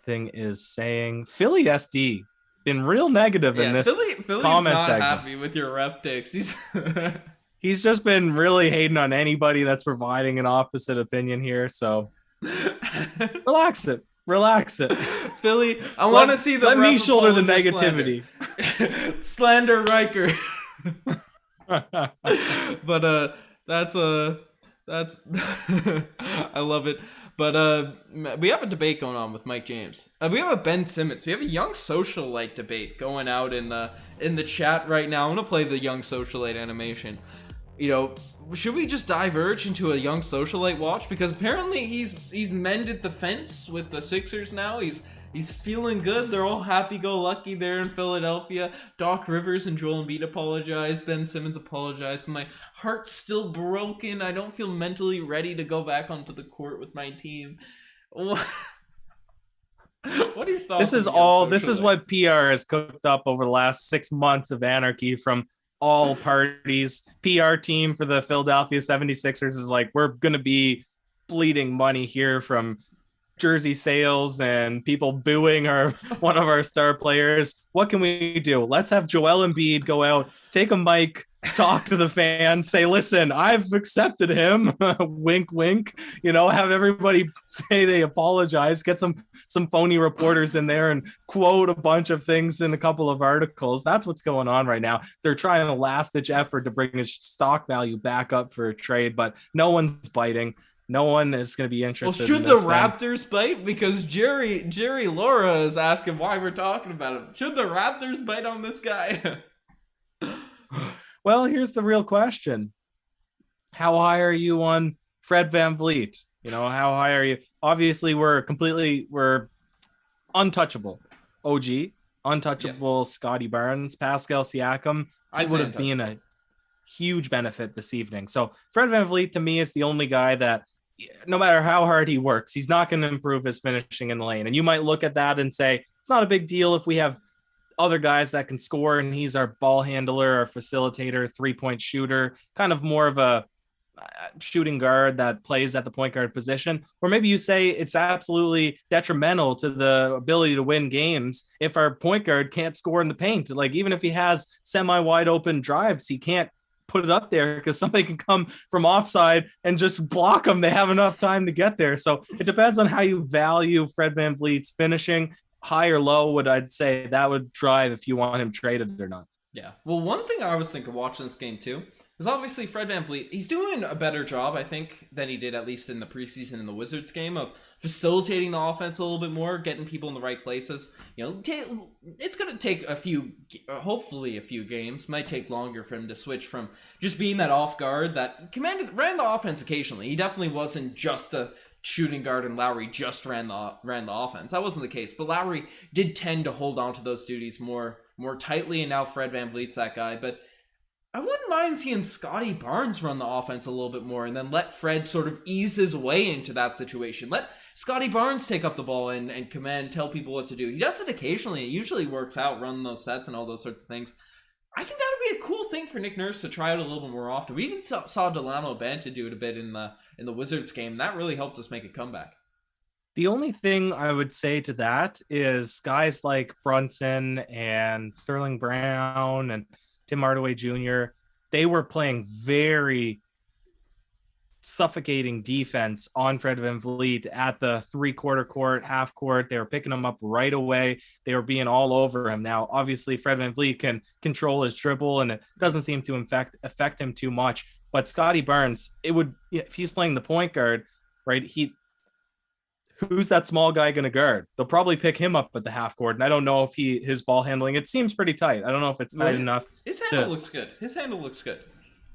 thing is saying. Philly SD been real negative in this Philly's comment not segment. happy with your rep takes. He's He's just been really hating on anybody that's providing an opposite opinion here. So relax it. Relax it. Philly, I want to see the let me shoulder the apologist negativity. Slander Riker. But that's I love it. But we have a debate going on with Mike James. We have a Ben Simmons. We have a young socialite debate going out in the chat right now. I'm gonna play the young socialite animation. You know, should we just diverge into a young socialite watch? Because apparently he's mended the fence with the Sixers now. He's feeling good. They're all happy-go-lucky there in Philadelphia. Doc Rivers and Joel Embiid apologized. Ben Simmons apologized. But my heart's still broken. I don't feel mentally ready to go back onto the court with my team. What are your thoughts? This is what PR has cooked up over the last 6 months of anarchy from all parties. PR team for the Philadelphia 76ers is like, we're going to be bleeding money here from jersey sales and people booing one of our star players. What can we do? Let's have Joel Embiid go out, take a mic, talk to the fans, say, listen, I've accepted him. Wink, wink. You know, have everybody say they apologize, get some phony reporters in there and quote a bunch of things in a couple of articles. That's what's going on right now. They're trying a last-ditch effort to bring his stock value back up for a trade, but no one's biting. No one is going to be interested. Well, should the Raptors bite? Because Jerry Laura is asking why we're talking about him. Should the Raptors bite on this guy? Well, here's the real question. How high are you on Fred VanVleet? You know, how high are you? Obviously, we're untouchable. OG, untouchable. Yeah. Scottie Barnes, Pascal Siakam. It would have been a huge benefit this evening. So Fred VanVleet to me is the only guy that, no matter how hard he works, he's not going to improve his finishing in the lane. And you might look at that and say, it's not a big deal if we have other guys that can score and he's our ball handler, our facilitator, 3-point shooter, kind of more of a shooting guard that plays at the point guard position. Or maybe you say it's absolutely detrimental to the ability to win games if our point guard can't score in the paint. Like, even if he has semi-wide open drives, he can't put it up there because somebody can come from offside and just block them. They have enough time to get there. So it depends on how you value Fred VanVleet's finishing. High or low, would I'd say that would drive if you want him traded or not. Yeah. Well, one thing I was thinking watching this game too is obviously Fred VanVleet. He's doing a better job, I think, than he did at least in the preseason in the Wizards game of facilitating the offense a little bit more, getting people in the right places. You know, it's going to take hopefully a few games. Might take longer for him to switch from just being that off guard that ran the offense occasionally. He definitely wasn't just a shooting guard and Lowry just ran the offense. That wasn't the case, but Lowry did tend to hold on to those duties more tightly, and now Fred VanVleet's that guy. But I wouldn't mind seeing Scottie Barnes run the offense a little bit more and then let Fred sort of ease his way into that situation. Let Scottie Barnes take up the ball and command, tell people what to do. He does it occasionally. It usually works out, running those sets and all those sorts of things. I think that would be a cool thing for Nick Nurse to try out a little bit more often. We even saw Delano Banton do it a bit in the Wizards game, and that really helped us make a comeback. The only thing I would say to that is guys like Brunson and Sterling Brown and Tim Hardaway Jr., they were playing very suffocating defense on Fred VanVleet at the 3/4 court, half court. They were picking him up right away. They were being all over him. Now, obviously, Fred VanVleet can control his dribble, and it doesn't seem to affect him too much. But Scottie Barnes, if he's playing the point guard, right? Who's that small guy going to guard? They'll probably pick him up at the half court, and I don't know if his ball handling. It seems pretty tight. I don't know if it's tight enough. His handle looks good.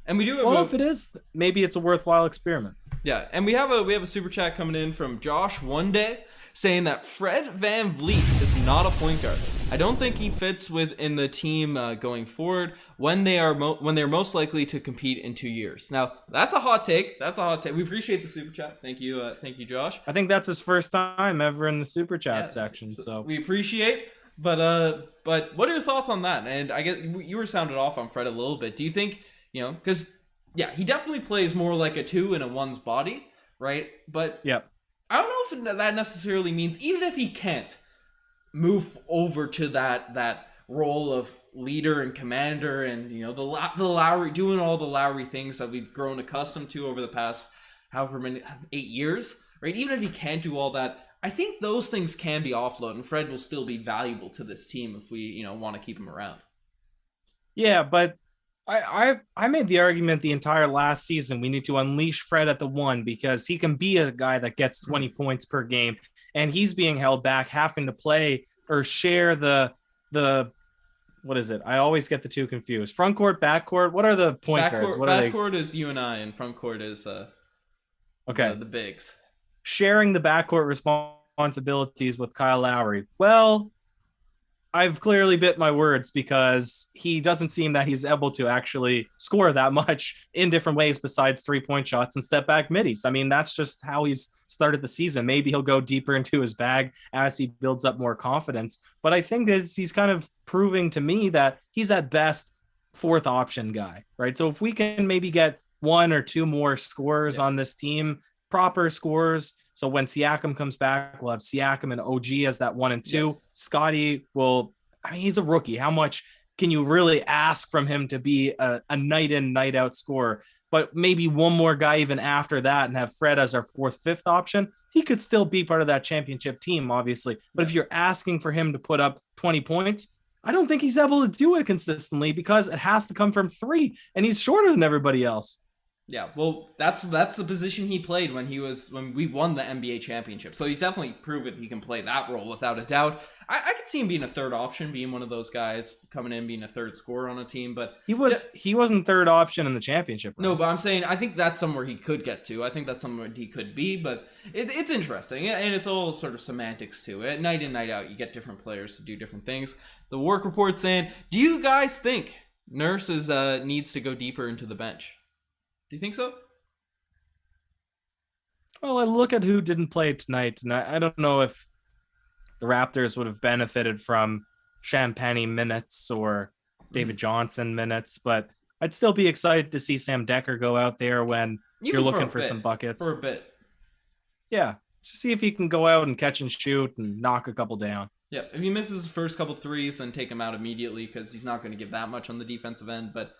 And we do have if it is, maybe it's a worthwhile experiment. Yeah, and we have a super chat coming in from Josh One Day saying that Fred VanVleet is not a point guard. I don't think he fits within the team going forward when they're most likely to compete in 2 years. Now, that's a hot take. We appreciate the super chat. Thank you, Josh. I think that's his first time ever in the super chat section. So we appreciate. But what are your thoughts on that? And I guess you were sounded off on Fred a little bit. Do you think, because he definitely plays more like a 2 in a 1's body, right? But yep. I don't know if that necessarily means, even if he can't move over to that role of leader and commander, and the Lowry, doing all the Lowry things that we've grown accustomed to over the past however many 8 years, right? Even if he can't do all that, I think those things can be offloaded, and Fred will still be valuable to this team if we want to keep him around. Yeah, but I made the argument the entire last season we need to unleash Fred at the 1 because he can be a guy that gets 20 points per game, and he's being held back having to play or share the what is it? I always get the two confused. Front court, back court. What are the point guards? What back court is you and I, and front court is okay, the bigs. Sharing the backcourt responsibilities with Kyle Lowry. Well, I've clearly bit my words because he doesn't seem that he's able to actually score that much in different ways besides 3-point shots and step back middies. I mean, that's just how he's started the season. Maybe he'll go deeper into his bag as he builds up more confidence. But I think he's kind of proving to me that he's at best 4th option guy, right? So if we can maybe get 1 or 2 more scorers on this team, proper scorers. So when Siakam comes back, we'll have Siakam and OG as that 1 and 2. Yeah. Scottie he's a rookie. How much can you really ask from him to be a night in, night out scorer? But maybe one more guy even after that and have Fred as our 4th, 5th option. He could still be part of that championship team, obviously. But if you're asking for him to put up 20 points, I don't think he's able to do it consistently because it has to come from 3, and he's shorter than everybody else. Yeah, well, that's the position he played when we won the NBA championship. So he's definitely proven he can play that role without a doubt. I could see him being a 3rd option, being one of those guys coming in, being a 3rd scorer on a team. But he wasn't 3rd option in the championship. Right? No, but I'm saying I think that's somewhere he could get to. I think that's somewhere he could be. But it's interesting, and it's all sort of semantics to it. Night in, night out, you get different players to do different things. The work report saying, do you guys think Nurse needs to go deeper into the bench? Do you think so? Well, I look at who didn't play tonight, and I don't know if the Raptors would have benefited from Champagne minutes or David Johnson minutes, but I'd still be excited to see Sam Decker go out there when you're looking for some buckets. For a bit. Yeah, just see if he can go out and catch and shoot and knock a couple down. Yeah, if he misses his first couple threes, then take him out immediately because he's not going to give that much on the defensive end, but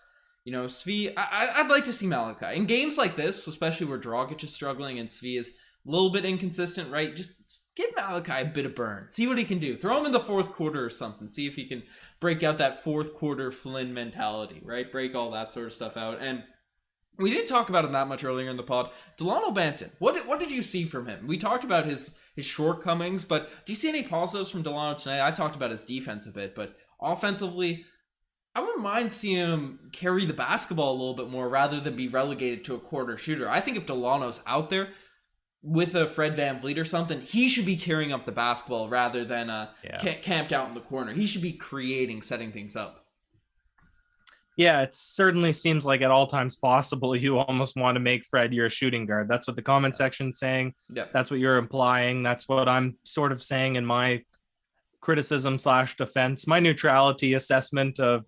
Svi, I'd like to see Mykhailiuk. In games like this, especially where Dragic is struggling and Svi is a little bit inconsistent, right? Just give Mykhailiuk a bit of burn. See what he can do. Throw him in the 4th quarter or something. See if he can break out that 4th quarter Flynn mentality, right? Break all that sort of stuff out. And we didn't talk about him that much earlier in the pod. Delano Banton, what did you see from him? We talked about his shortcomings, but do you see any positives from Delano tonight? I talked about his defense a bit, but offensively, I wouldn't mind seeing him carry the basketball a little bit more rather than be relegated to a corner shooter. I think if Delano's out there with a Fred VanVleet or something, he should be carrying up the basketball rather than camped out in the corner. He should be creating, setting things up. Yeah, it certainly seems like at all times possible you almost want to make Fred your shooting guard. That's what the comment section's saying. Yeah. That's what you're implying. That's what I'm sort of saying in my criticism / defense, my neutral assessment of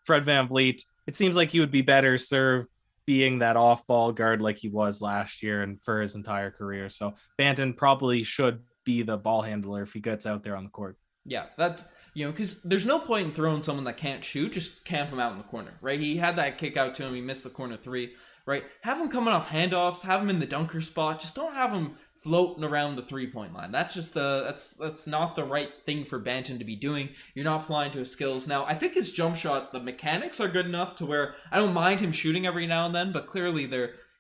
Fred VanVleet. It seems like he would be better served being that off-ball guard like he was last year and for his entire career. So Banton probably should be the ball handler if he gets out there on the court. Yeah, that's, because there's no point in throwing someone that can't shoot. Just camp him out in the corner, right? He had that kick out to him. He missed the corner 3, right? Have him coming off handoffs. Have him in the dunker spot. Just don't have him floating around the 3-point line. That's just that's not the right thing for Banton to be doing. You're not applying to his skills. Now, I think his jump shot, the mechanics are good enough to where I don't mind him shooting every now and then, but clearly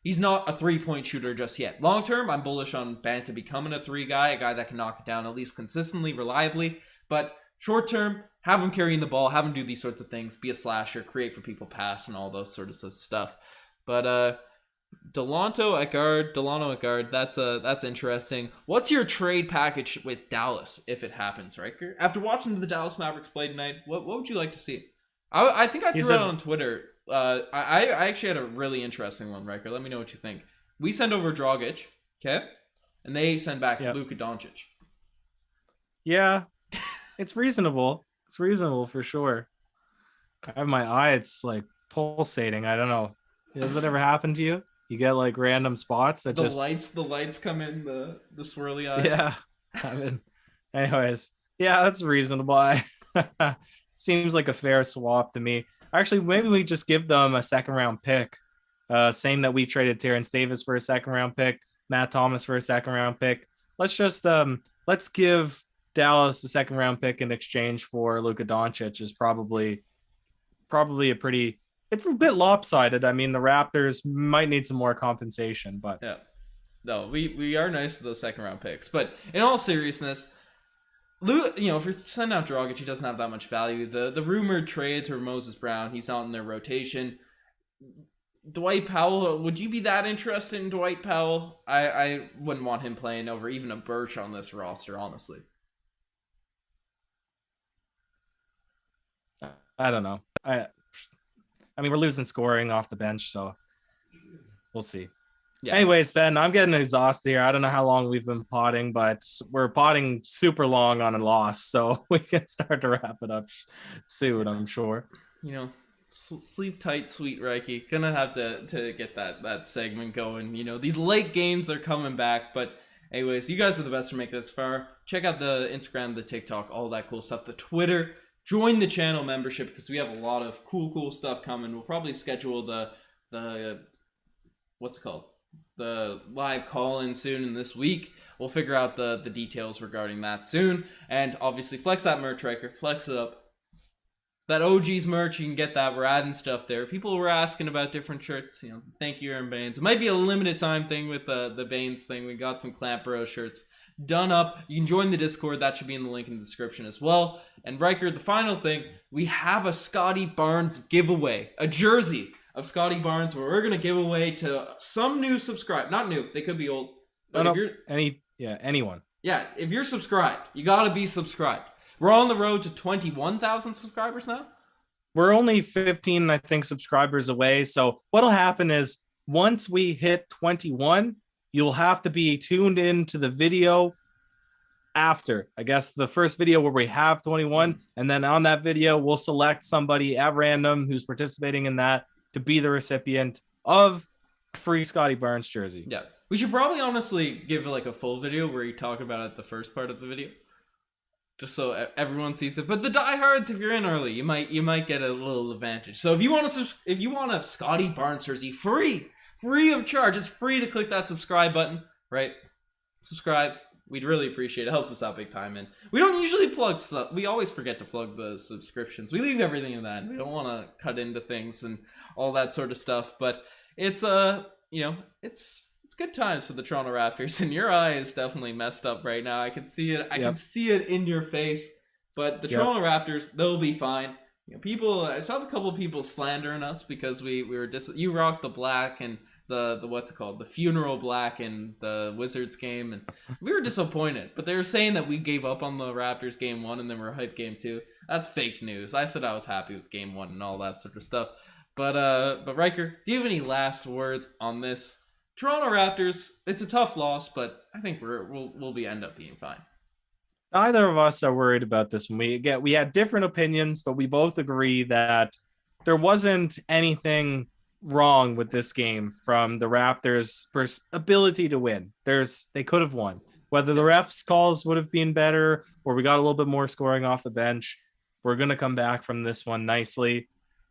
he's not a 3-point shooter just yet. Long term, I'm bullish on Banton becoming a 3 guy, a guy that can knock it down at least consistently, reliably. But short term, have him carrying the ball, have him do these sorts of things, be a slasher, create for people, pass, and all those sorts of stuff. But Delano at guard, that's interesting. What's your trade package with Dallas if it happens, Ryker? After watching the Dallas Mavericks play tonight, what would you like to see? I think I threw it on Twitter. I actually had a really interesting one, Ryker. Let me know what you think. We send over Dragic, okay? And they send back Luka Doncic. Yeah, it's reasonable. It's reasonable for sure. I have my eye, it's like pulsating. I don't know. Does it ever happen to you? You get like random spots that the lights come in, the swirly eyes. Yeah. Anyways, yeah, that's reasonable. Seems like a fair swap to me. Actually, maybe we just give them a second round pick. Same that we traded Terrence Davis for a second round pick, Matt Thomas for a second round pick. Let's just let's give Dallas a second round pick in exchange for Luka Doncic is probably a pretty, it's a bit lopsided. I mean, the Raptors might need some more compensation, but yeah. No, we are nice to those second round picks. But in all seriousness, if you're sending out Dragic, he doesn't have that much value. The rumored trades for Moses Brown, he's not in their rotation. Dwight Powell, would you be that interested in Dwight Powell? I wouldn't want him playing over even a Birch on this roster, honestly. I don't know. I mean, we're losing scoring off the bench, so we'll see. Yeah. Anyways, Ben, I'm getting exhausted here. I don't know how long we've been potting, but we're potting super long on a loss, so we can start to wrap it up soon, I'm sure. Sleep tight, sweet Reiki. Gonna have to get that segment going. These late games, they're coming back. But anyways, you guys are the best for making this far. Check out the Instagram, the TikTok, all that cool stuff. The Twitter. Join the channel membership because we have a lot of cool stuff coming. We'll probably schedule the what's it called? The live call-in soon in this week. We'll figure out the details regarding that soon. And obviously, flex that merch, Riker. Flex it up. That OG's merch, you can get that. We're adding stuff there. People were asking about different shirts. Thank you, Aaron Baines. It might be a limited time thing with the Baines thing. We got some Clamp Bro shirts done up. You can join the Discord. That should be in the link in the description as well. And Riker, the final thing, we have a Scottie Barnes giveaway. A jersey of Scottie Barnes where we're going to give away to some new subscribe. Not new. They could be old. But if you're... anyone. Yeah, if you're subscribed, you got to be subscribed. We're on the road to 21,000 subscribers now. We're only 15, I think, subscribers away. So what'll happen is once we hit 21, you'll have to be tuned in to the video after, I guess, the first video where we have 21. And then on that video, we'll select somebody at random who's participating in that to be the recipient of free Scottie Barnes jersey. Yeah. We should probably honestly give like a full video where you talk about it the first part of the video. Just so everyone sees it. But the diehards, if you're in early, you might get a little advantage. So if you want a Scottie Barnes jersey free of charge, it's free to click that subscribe button, right? Subscribe. We'd really appreciate it. It helps us out big time. And we don't usually plug stuff. We always forget to plug the subscriptions. We leave everything in that. We don't want to cut into things and all that sort of stuff. But it's it's good times for the Toronto Raptors, and your eye is definitely messed up right now. I can see it. I can see it in your face. But the Toronto Raptors, they'll be fine. I saw a couple of people slandering us because we were you rocked the black and the what's it called, the funeral black in the Wizards game, and we were disappointed. But they were saying that we gave up on the Raptors game 1 and then we're hyped game 2. That's fake news. I said I was happy with game 1 and all that sort of stuff. But Riker, do you have any last words on this? Toronto Raptors, it's a tough loss, but I think we'll end up being fine. Neither of us are worried about this one. We had different opinions, but we both agree that there wasn't anything wrong with this game from the Raptors' ability to win. They could have won. Whether the refs' calls would have been better or we got a little bit more scoring off the bench, we're going to come back from this one nicely.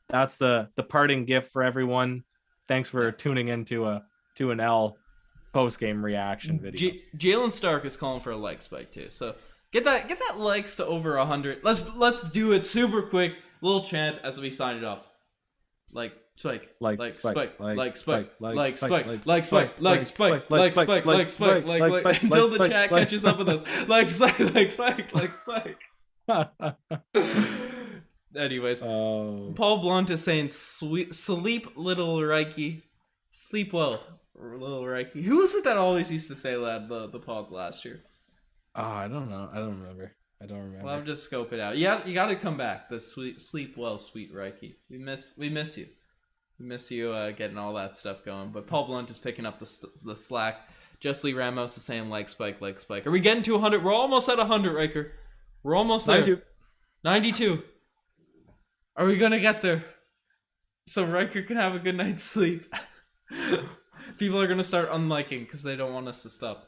That's the parting gift for everyone. Thanks for tuning into an L post-game reaction video. Jalen Stark is calling for a like spike too. So get that likes to over 100. Let's do it super quick. Little chant as we sign it off. Like spike, like spike, like spike, like spike, like spike, like spike, like spike, like spike, like until the chat catches up with us. Like spike, like spike, like spike. Anyways, Paul Blunt is saying sleep little Reiki. Sleep well, little Reiki. Who was it that always used to say that the pods last year? Oh, I don't know. I don't remember. Well, I'm just scoping out. Yeah, you got to come back. The sleep well, sweet Reiki. We miss you. We miss you getting all that stuff going. But Paul Blunt is picking up the slack. Just Lee Ramos is saying like spike, like spike. Are we getting to 100? We're almost at 100, Riker. We're almost there. 92. Are we gonna get there? So Riker can have a good night's sleep. People are gonna start unliking because they don't want us to stop.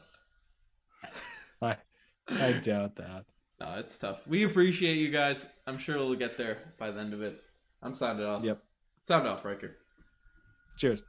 I doubt that. No, it's tough. We appreciate you guys. I'm sure we'll get there by the end of it. I'm signing off. Yep. Sound off, Riker. Cheers.